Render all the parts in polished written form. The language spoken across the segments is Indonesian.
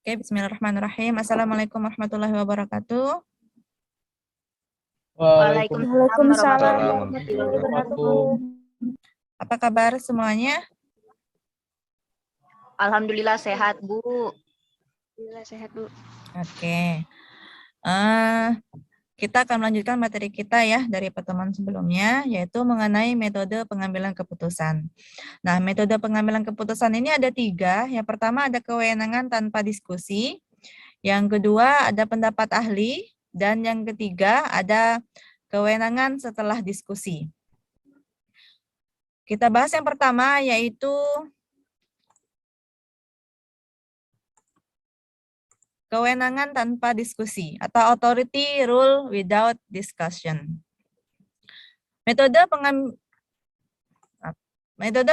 Oke, bismillahirrahmanirrahim. Assalamualaikum warahmatullahi wabarakatuh. Waalaikumsalam warahmatullahi warahmatullahi wabarakatuh. Apa kabar semuanya? Alhamdulillah sehat, Bu. Alhamdulillah sehat, Bu. Oke. Kita akan melanjutkan materi kita ya dari pertemuan sebelumnya, yaitu mengenai metode pengambilan keputusan. Nah, metode pengambilan keputusan ini ada 3. Yang pertama ada kewenangan tanpa diskusi. Yang kedua ada pendapat ahli. Dan yang ketiga ada kewenangan setelah diskusi. Kita bahas yang pertama yaitu kewenangan tanpa diskusi atau authority rule without discussion. Metode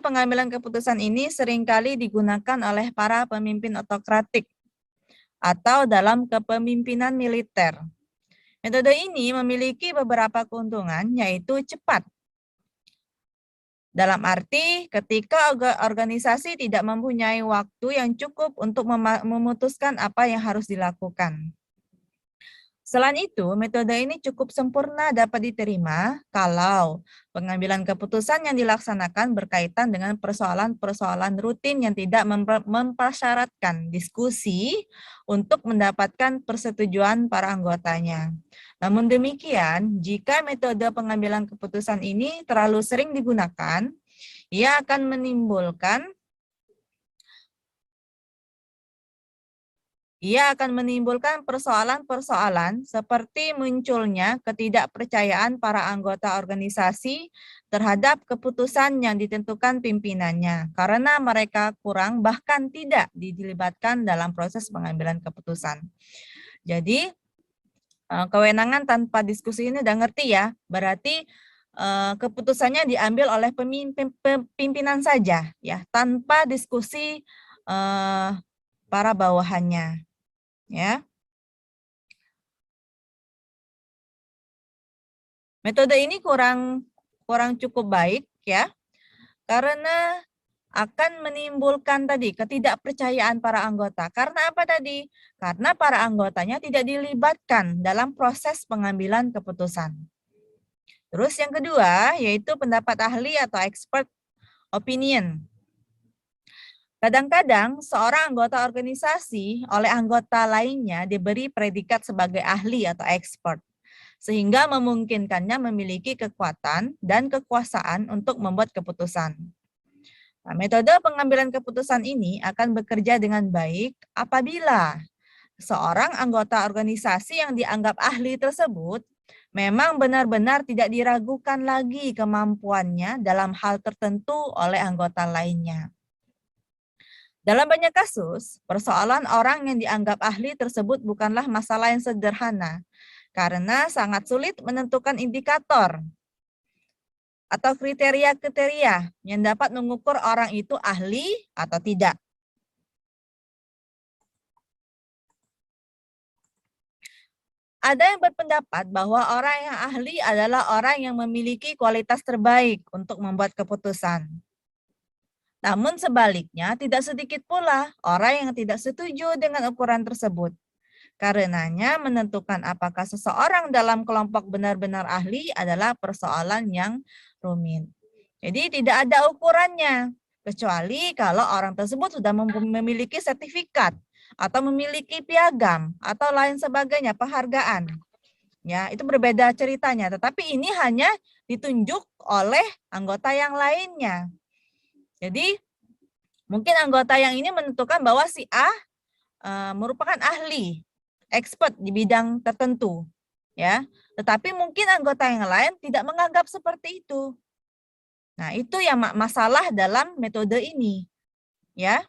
pengambilan keputusan ini seringkali digunakan oleh para pemimpin otokratik atau dalam kepemimpinan militer. Metode ini memiliki beberapa keuntungan, yaitu cepat. Dalam arti, ketika organisasi tidak mempunyai waktu yang cukup untuk memutuskan apa yang harus dilakukan. Selain itu, metode ini cukup sempurna dapat diterima kalau pengambilan keputusan yang dilaksanakan berkaitan dengan persoalan-persoalan rutin yang tidak mempersyaratkan diskusi untuk mendapatkan persetujuan para anggotanya. Namun demikian, jika metode pengambilan keputusan ini terlalu sering digunakan, ia akan menimbulkan persoalan-persoalan seperti munculnya ketidakpercayaan para anggota organisasi terhadap keputusan yang ditentukan pimpinannya, karena mereka kurang bahkan tidak dilibatkan dalam proses pengambilan keputusan. Jadi, kewenangan tanpa diskusi ini udah ngerti ya, berarti keputusannya diambil oleh pimpinan saja, ya, tanpa diskusi para bawahannya. Ya. Metode ini kurang cukup baik ya, karena akan menimbulkan tadi ketidakpercayaan para anggota. Karena apa tadi? Karena para anggotanya tidak dilibatkan dalam proses pengambilan keputusan. Terus yang kedua yaitu pendapat ahli atau expert opinion. Kadang-kadang seorang anggota organisasi oleh anggota lainnya diberi predikat sebagai ahli atau expert, sehingga memungkinkannya memiliki kekuatan dan kekuasaan untuk membuat keputusan. Nah, metode pengambilan keputusan ini akan bekerja dengan baik apabila seorang anggota organisasi yang dianggap ahli tersebut memang benar-benar tidak diragukan lagi kemampuannya dalam hal tertentu oleh anggota lainnya. Dalam banyak kasus, persoalan orang yang dianggap ahli tersebut bukanlah masalah yang sederhana, karena sangat sulit menentukan indikator atau kriteria-kriteria yang dapat mengukur orang itu ahli atau tidak. Ada yang berpendapat bahwa orang yang ahli adalah orang yang memiliki kualitas terbaik untuk membuat keputusan. Namun sebaliknya, tidak sedikit pula orang yang tidak setuju dengan ukuran tersebut. Karenanya menentukan apakah seseorang dalam kelompok benar-benar ahli adalah persoalan yang rumit. Jadi tidak ada ukurannya, kecuali kalau orang tersebut sudah memiliki sertifikat atau memiliki piagam atau lain sebagainya, penghargaan. Ya, itu berbeda ceritanya, tetapi ini hanya ditunjuk oleh anggota yang lainnya. Jadi mungkin anggota yang ini menentukan bahwa si A merupakan ahli, expert di bidang tertentu, ya. Tetapi mungkin anggota yang lain tidak menganggap seperti itu. Nah, itu yang masalah dalam metode ini, ya.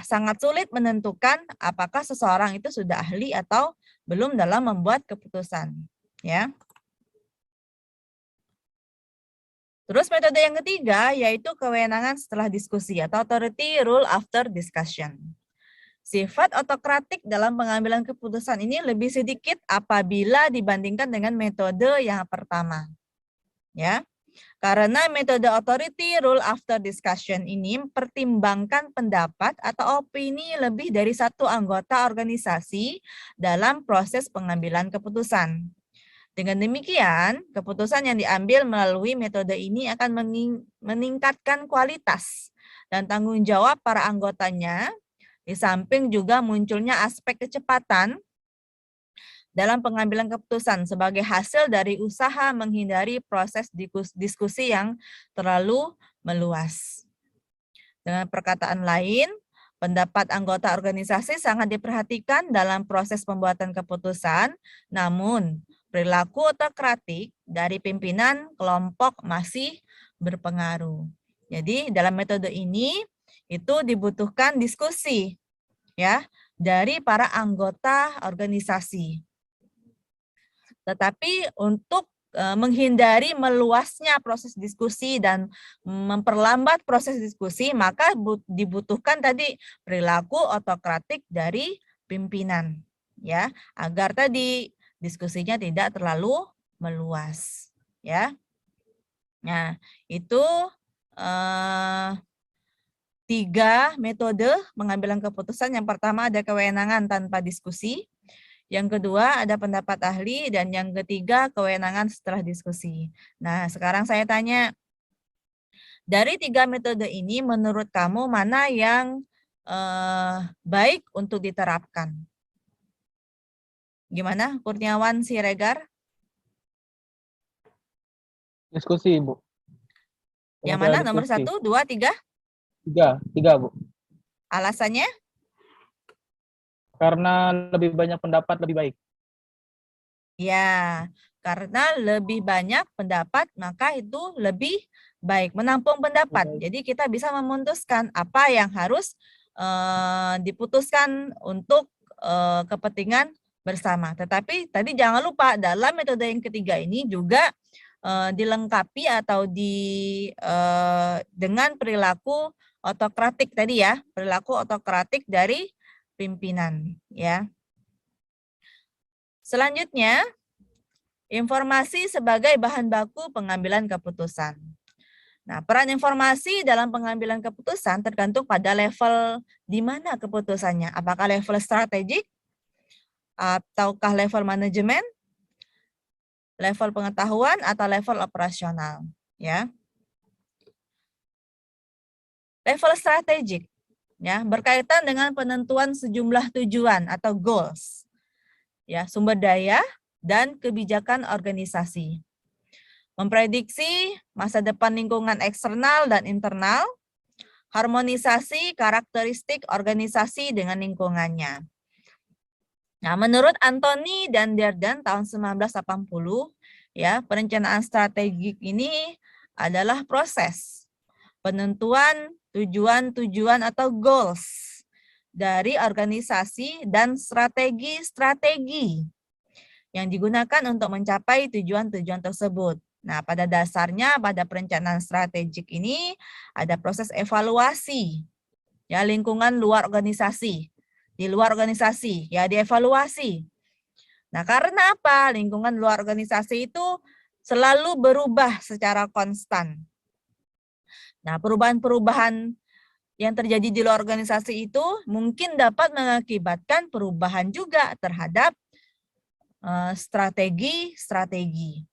Sangat sulit menentukan apakah seseorang itu sudah ahli atau belum dalam membuat keputusan, ya. Terus metode yang ketiga yaitu kewenangan setelah diskusi atau authority rule after discussion. Sifat otokratik dalam pengambilan keputusan ini lebih sedikit apabila dibandingkan dengan metode yang pertama. Ya. Karena metode authority rule after discussion ini mempertimbangkan pendapat atau opini lebih dari satu anggota organisasi dalam proses pengambilan keputusan. Dengan demikian, keputusan yang diambil melalui metode ini akan meningkatkan kualitas dan tanggung jawab para anggotanya, di samping juga munculnya aspek kecepatan dalam pengambilan keputusan sebagai hasil dari usaha menghindari proses diskusi yang terlalu meluas. Dengan perkataan lain, pendapat anggota organisasi sangat diperhatikan dalam proses pembuatan keputusan, namun perilaku otokratik dari pimpinan kelompok masih berpengaruh. Jadi dalam metode ini itu dibutuhkan diskusi ya dari para anggota organisasi. Tetapi untuk menghindari meluasnya proses diskusi dan memperlambat proses diskusi, maka dibutuhkan tadi perilaku otokratik dari pimpinan, ya, agar tadi diskusinya tidak terlalu meluas, ya. Nah, itu 3 metode pengambilan keputusan. Yang pertama ada kewenangan tanpa diskusi. Yang kedua ada pendapat ahli, dan yang ketiga kewenangan setelah diskusi. Nah, sekarang saya tanya, dari 3 metode ini menurut kamu mana yang baik untuk diterapkan? Gimana, Kurniawan Siregar? Diskusi, Bu. Yang mana, nomor 1, 2, 3? 3, Bu. Alasannya? Karena lebih banyak pendapat lebih baik. Ya, karena lebih banyak pendapat, maka itu lebih baik. Menampung pendapat. Jadi kita bisa memutuskan apa yang harus diputuskan untuk kepentingan bersama. Tetapi tadi jangan lupa, dalam metode yang ketiga ini juga dilengkapi atau dengan perilaku otokratik tadi ya, perilaku otokratik dari pimpinan, ya. Selanjutnya, informasi sebagai bahan baku pengambilan keputusan. Nah, peran informasi dalam pengambilan keputusan tergantung pada level di mana keputusannya. Apakah level strategik, ataukah level manajemen, level pengetahuan, atau level operasional, ya. Level strategik, ya, berkaitan dengan penentuan sejumlah tujuan atau goals, ya, sumber daya dan kebijakan organisasi. Memprediksi masa depan lingkungan eksternal dan internal, harmonisasi karakteristik organisasi dengan lingkungannya. Nah, menurut Anthony dan Darden tahun 1980, ya, perencanaan strategik ini adalah proses penentuan tujuan-tujuan atau goals dari organisasi dan strategi-strategi yang digunakan untuk mencapai tujuan-tujuan tersebut. Nah, pada dasarnya pada perencanaan strategik ini ada proses evaluasi, ya, lingkungan luar organisasi. Di luar organisasi, ya, dievaluasi. Nah, karena apa? Lingkungan luar organisasi itu selalu berubah secara konstan. Nah, perubahan-perubahan yang terjadi di luar organisasi itu mungkin dapat mengakibatkan perubahan juga terhadap strategi-strategi.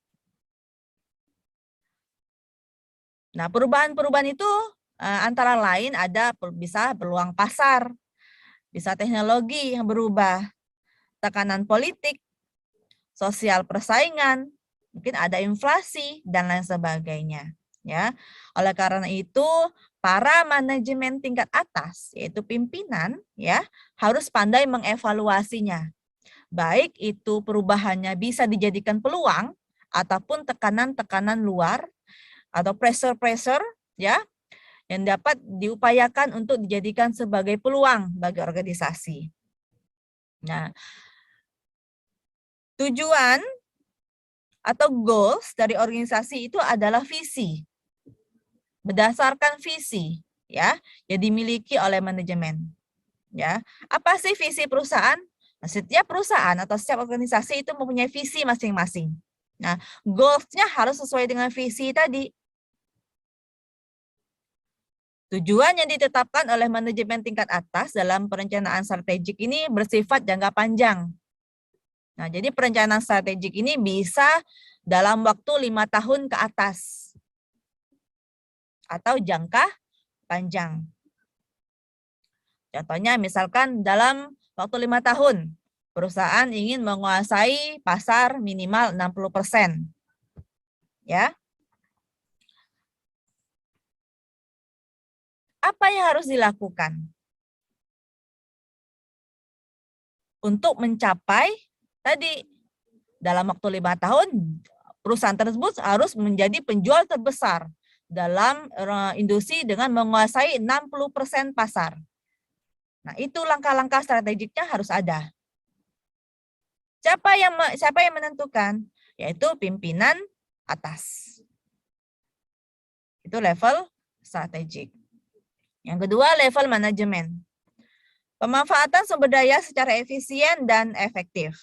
Nah, perubahan-perubahan itu antara lain ada bisa peluang pasar, bisa teknologi yang berubah, tekanan politik, sosial persaingan, mungkin ada inflasi dan lain sebagainya, ya. Oleh karena itu, para manajemen tingkat atas, yaitu pimpinan, ya, harus pandai mengevaluasinya. Baik itu perubahannya bisa dijadikan peluang ataupun tekanan-tekanan luar atau pressure-pressure, ya, yang dapat diupayakan untuk dijadikan sebagai peluang bagi organisasi. Nah, tujuan atau goals dari organisasi itu adalah visi. Berdasarkan visi, ya, yang dimiliki oleh manajemen. Ya, apa sih visi perusahaan? Nah, setiap perusahaan atau setiap organisasi itu mempunyai visi masing-masing. Nah, goals-nya harus sesuai dengan visi tadi. Tujuan yang ditetapkan oleh manajemen tingkat atas dalam perencanaan strategik ini bersifat jangka panjang. Nah, jadi perencanaan strategik ini bisa dalam waktu 5 tahun ke atas atau jangka panjang. Contohnya misalkan dalam waktu 5 tahun, perusahaan ingin menguasai pasar minimal 60%. Ya. Apa yang harus dilakukan untuk mencapai tadi dalam waktu 5 tahun perusahaan tersebut harus menjadi penjual terbesar dalam industri dengan menguasai 60% pasar. Nah, itu langkah-langkah strategiknya harus ada. Siapa yang menentukan? Yaitu pimpinan atas. Itu level strategik. Yang kedua, level manajemen. Pemanfaatan sumber daya secara efisien dan efektif.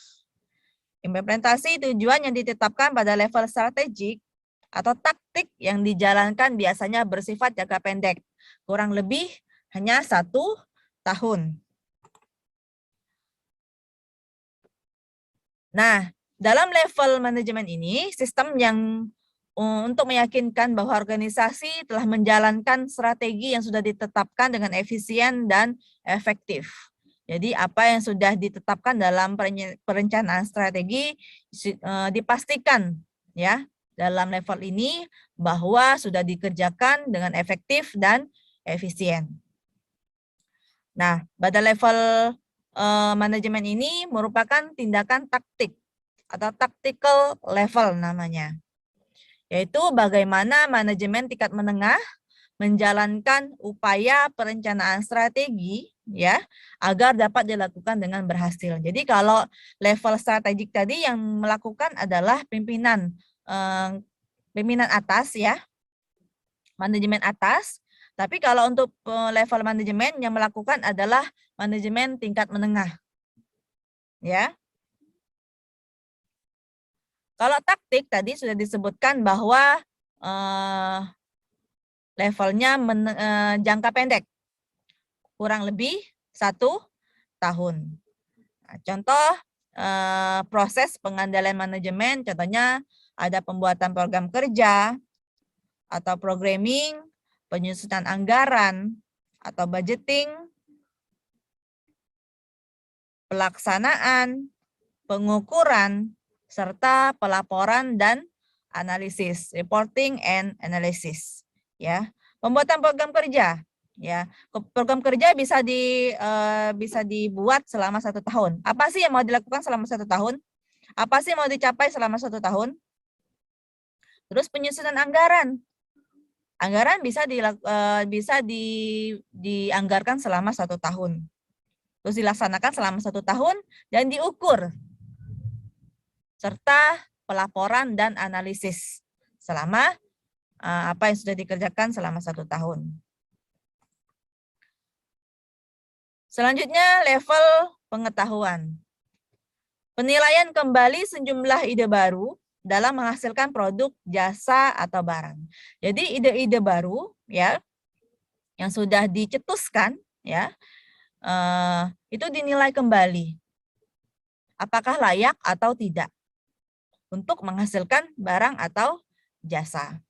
Implementasi tujuan yang ditetapkan pada level strategik atau taktik yang dijalankan biasanya bersifat jangka pendek, kurang lebih hanya 1 tahun. Nah, dalam level manajemen ini, sistem yang untuk meyakinkan bahwa organisasi telah menjalankan strategi yang sudah ditetapkan dengan efisien dan efektif. Jadi apa yang sudah ditetapkan dalam perencanaan strategi dipastikan ya dalam level ini bahwa sudah dikerjakan dengan efektif dan efisien. Nah, pada level manajemen ini merupakan tindakan taktik atau tactical level namanya. Yaitu bagaimana manajemen tingkat menengah menjalankan upaya perencanaan strategi ya agar dapat dilakukan dengan berhasil. Jadi kalau level strategik tadi yang melakukan adalah pimpinan atas ya, manajemen atas. Tapi kalau untuk level manajemen yang melakukan adalah manajemen tingkat menengah. Ya. Kalau taktik tadi sudah disebutkan bahwa levelnya jangka pendek, kurang lebih 1 tahun. Nah, contoh proses pengendalian manajemen, contohnya ada pembuatan program kerja, atau programming, penyusunan anggaran, atau budgeting, pelaksanaan, pengukuran, serta pelaporan dan analisis, reporting and analysis. Ya, pembuatan program kerja. Ya, program kerja bisa dibuat selama 1 tahun. Apa sih yang mau dilakukan selama 1 tahun? Apa sih yang mau dicapai selama 1 tahun? Terus penyusunan anggaran. Anggaran bisa dianggarkan selama 1 tahun. Terus dilaksanakan selama 1 tahun dan diukur. Serta pelaporan dan analisis selama apa yang sudah dikerjakan selama 1 tahun. Selanjutnya level pengetahuan. Penilaian kembali sejumlah ide baru dalam menghasilkan produk, jasa, atau barang. Jadi ide-ide baru ya yang sudah dicetuskan ya itu dinilai kembali. Apakah layak atau tidak untuk menghasilkan barang atau jasa.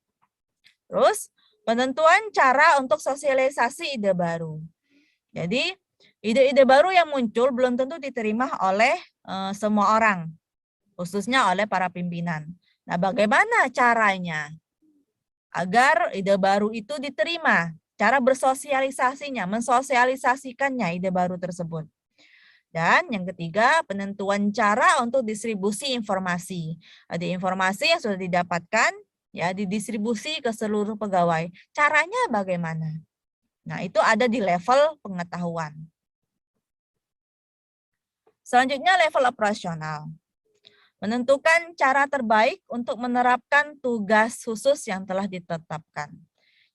Terus penentuan cara untuk sosialisasi ide baru. Jadi ide-ide baru yang muncul belum tentu diterima oleh semua orang, khususnya oleh para pimpinan. Nah, bagaimana caranya agar ide baru itu diterima? Cara bersosialisasinya, mensosialisasikannya ide baru tersebut. Dan yang ketiga, penentuan cara untuk distribusi informasi. Ada informasi yang sudah didapatkan, ya didistribusi ke seluruh pegawai. Caranya bagaimana? Nah, itu ada di level pengetahuan. Selanjutnya level operasional. Menentukan cara terbaik untuk menerapkan tugas khusus yang telah ditetapkan.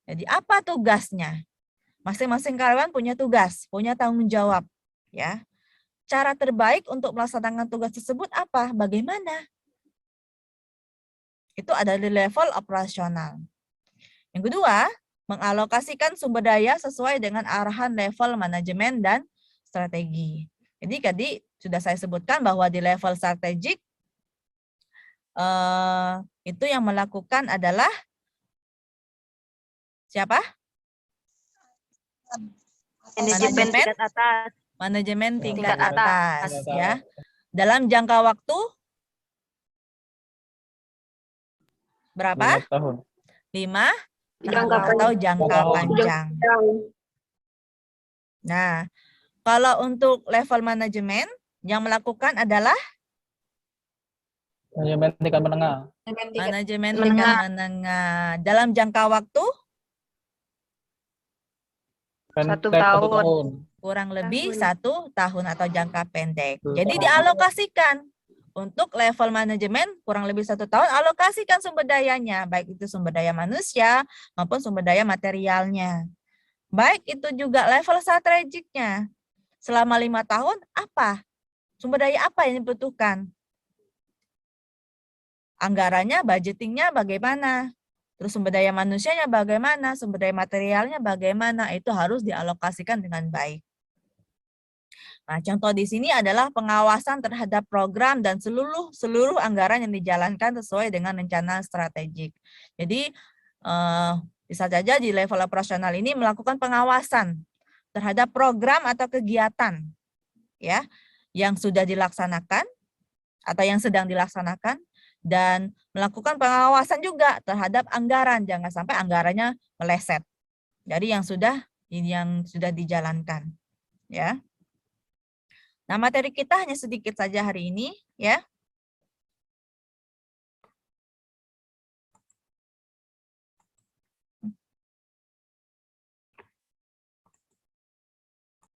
Jadi apa tugasnya? Masing-masing karyawan punya tugas, punya tanggung jawab, ya. Cara terbaik untuk melaksanakan tugas tersebut apa? Bagaimana? Itu ada di level operasional. Yang kedua, mengalokasikan sumber daya sesuai dengan arahan level manajemen dan strategi. Jadi tadi sudah saya sebutkan bahwa di level strategik itu yang melakukan adalah siapa? Manajemen tingkat atas. Manajemen tingkat Tingkat atas, atas. ya. Dalam jangka waktu berapa? 5 tahun. 5 Jangka atau jangka tahun. panjang. Nah, kalau untuk level manajemen yang melakukan adalah Manajemen tingkat menengah. manajemen menengah. tingkat menengah. Dalam jangka waktu Satu Pendek tahun. kurang lebih Tahun. 1 tahun atau jangka pendek. Satu Jadi tahun. dialokasikan untuk level manajemen kurang lebih 1 tahun, alokasikan sumber dayanya, baik itu sumber daya manusia maupun sumber daya materialnya. Baik itu juga level strategiknya. Selama 5 tahun, apa? Sumber daya apa yang dibutuhkan? Anggarannya, budgetingnya bagaimana? Terus sumber daya manusianya bagaimana? Sumber daya materialnya bagaimana? Itu harus dialokasikan dengan baik. Nah, contoh di sini adalah pengawasan terhadap program dan seluruh anggaran yang dijalankan sesuai dengan rencana strategik. Jadi, bisa saja di level operasional ini melakukan pengawasan terhadap program atau kegiatan ya yang sudah dilaksanakan atau yang sedang dilaksanakan, dan melakukan pengawasan juga terhadap anggaran, jangan sampai anggarannya meleset dari yang sudah dijalankan ya. Nah, materi kita hanya sedikit saja hari ini ya.